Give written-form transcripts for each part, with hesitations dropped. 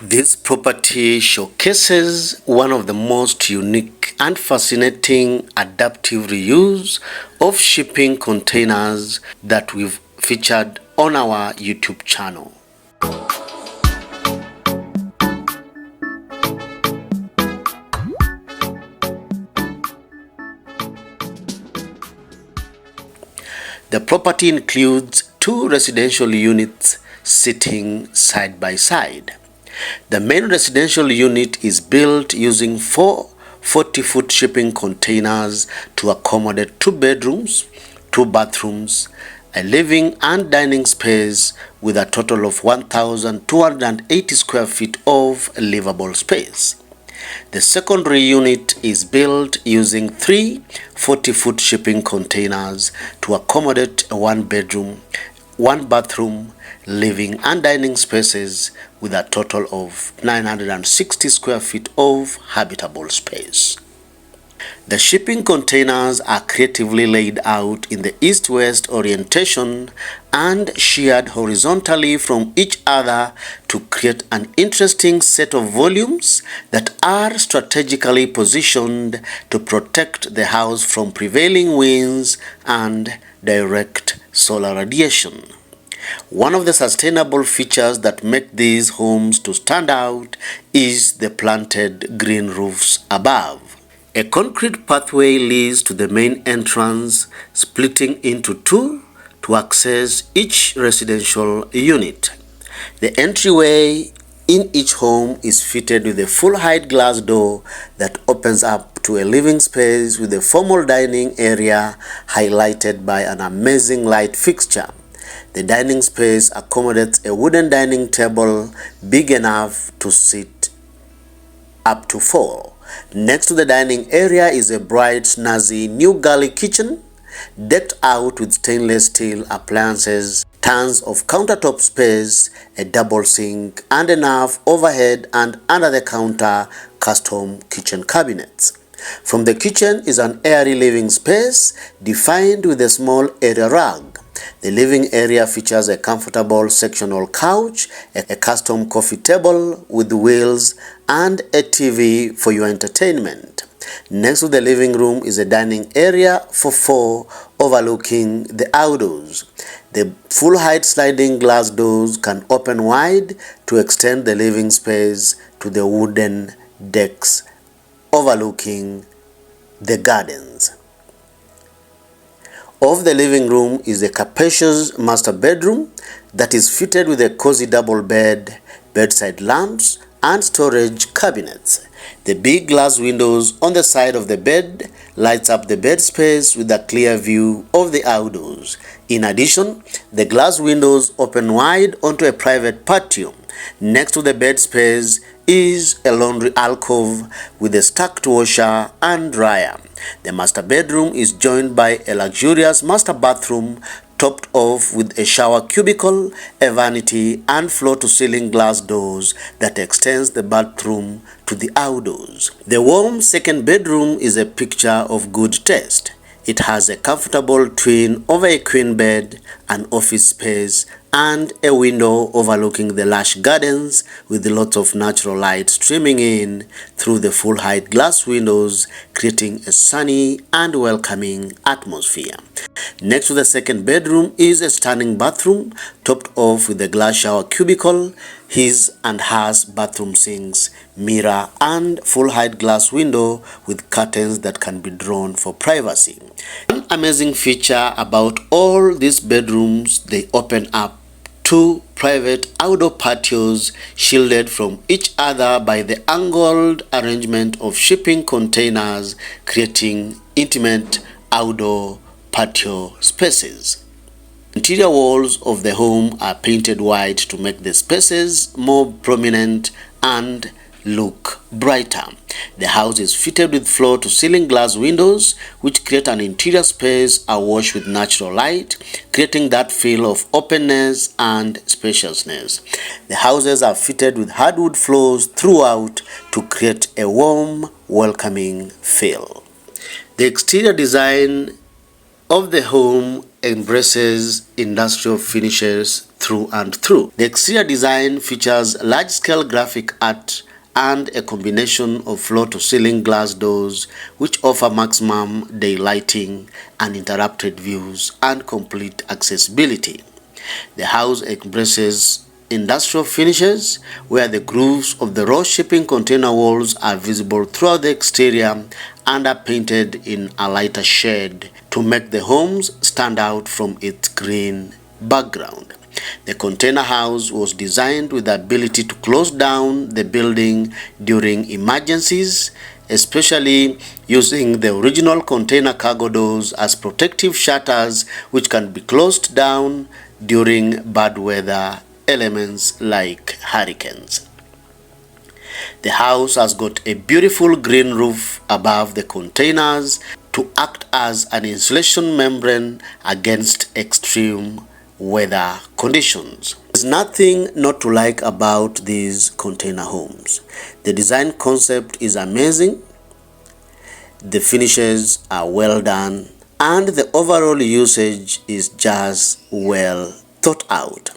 This property showcases one of the most unique and fascinating adaptive reuse of shipping containers that we've featured on our YouTube channel. The property includes two residential units sitting side by side. The main residential unit is built using four 40-foot shipping containers to accommodate 2 bedrooms, 2 bathrooms, a living and dining space with a total of 1,280 square feet of livable space. The secondary unit is built using 3 40-foot shipping containers to accommodate a 1 bedroom, 1 bathroom, living and dining spaces with a total of 960 square feet of habitable space. The shipping containers are creatively laid out in the east-west orientation and sheared horizontally from each other to create an interesting set of volumes that are strategically positioned to protect the house from prevailing winds and direct solar radiation. One of the sustainable features that make these homes to stand out is the planted green roofs above. A concrete pathway leads to the main entrance, splitting into 2 to access each residential unit. The entryway in each home is fitted with a full-height glass door that opens up to a living space with a formal dining area highlighted by an amazing light fixture. The dining space accommodates a wooden dining table big enough to sit up to 4. Next to the dining area is a bright, snazzy new galley kitchen decked out with stainless steel appliances, tons of countertop space, a double sink, and enough overhead and under the counter custom kitchen cabinets. From the kitchen is an airy living space defined with a small area rug. The living area features a comfortable sectional couch, a custom coffee table with wheels, and a TV for your entertainment. Next to the living room is a dining area for 4 overlooking the outdoors. The full-height sliding glass doors can open wide to extend the living space to the wooden decks overlooking the gardens. Of the living room is a capacious master bedroom that is fitted with a cozy double bed, bedside lamps, and storage cabinets. The big glass windows on the side of the bed lights up the bed space with a clear view of the outdoors. In addition, the glass windows open wide onto a private patio. Next to the bed space is a laundry alcove with a stacked washer and dryer. The master bedroom is joined by a luxurious master bathroom topped off with a shower cubicle, a vanity, and floor-to-ceiling glass doors that extends the bathroom to the outdoors. The warm second bedroom is a picture of good taste. It has a comfortable twin over a queen bed, an office space, and a window overlooking the lush gardens with lots of natural light streaming in through the full-height glass windows, creating a sunny and welcoming atmosphere. Next to the second bedroom is a stunning bathroom topped off with a glass shower cubicle, his and hers bathroom sinks, mirror, and full-height glass window with curtains that can be drawn for privacy. One amazing feature about all these bedrooms, they open up 2 private outdoor patios shielded from each other by the angled arrangement of shipping containers, creating intimate outdoor patio spaces. Interior walls of the home are painted white to make the spaces more prominent and look brighter. The house is fitted with floor-to-ceiling glass windows which create an interior space awash with natural light, creating that feel of openness and spaciousness. The houses are fitted with hardwood floors throughout to create a warm, welcoming feel. The exterior design of the home embraces industrial finishes through and through. The exterior design features large-scale graphic art and a combination of floor-to-ceiling glass doors which offer maximum daylighting, uninterrupted views, and complete accessibility. The house embraces industrial finishes where the grooves of the raw shipping container walls are visible throughout the exterior and are painted in a lighter shade to make the homes stand out from its green background. The container house was designed with the ability to close down the building during emergencies, especially using the original container cargo doors as protective shutters which can be closed down during bad weather elements like hurricanes. The house has got a beautiful green roof above the containers to act as an insulation membrane against extreme weather conditions. There's nothing not to like about these container homes. The design concept is amazing, the finishes are well done, and the overall usage is just well thought out.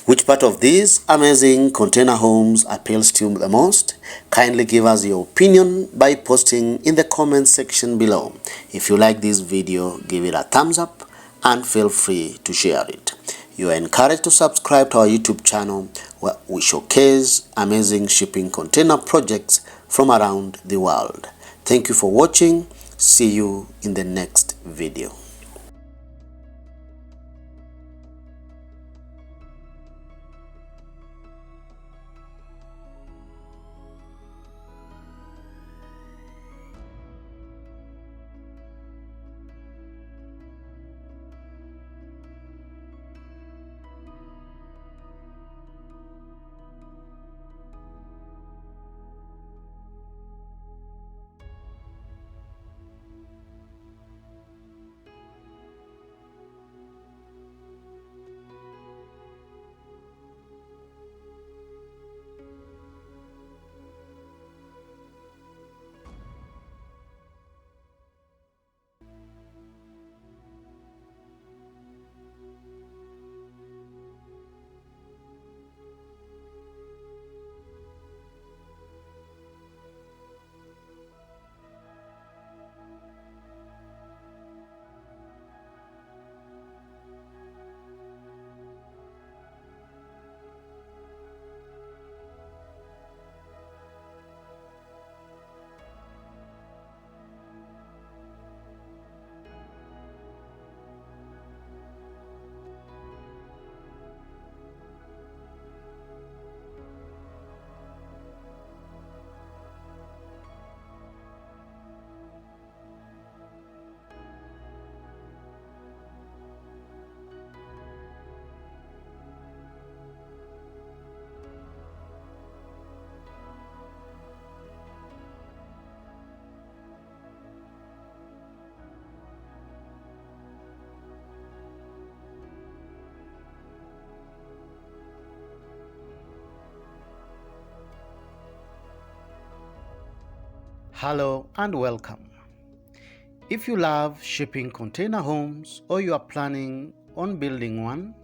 Which part of these amazing container homes appeals to you the most? Kindly give us your opinion by posting in the comment section below. If you like this video, give it a thumbs up and feel free to share it. You are encouraged to subscribe to our YouTube channel where we showcase amazing shipping container projects from around the world. Thank you for watching. See you in the next video. Hello and welcome. If you love shipping container homes or you are planning on building one,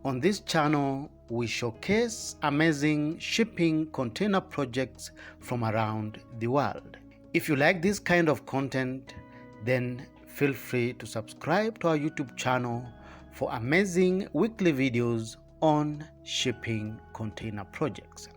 on this channel we showcase amazing shipping container projects from around the world. If you like this kind of content, then feel free to subscribe to our YouTube channel for amazing weekly videos on shipping container projects.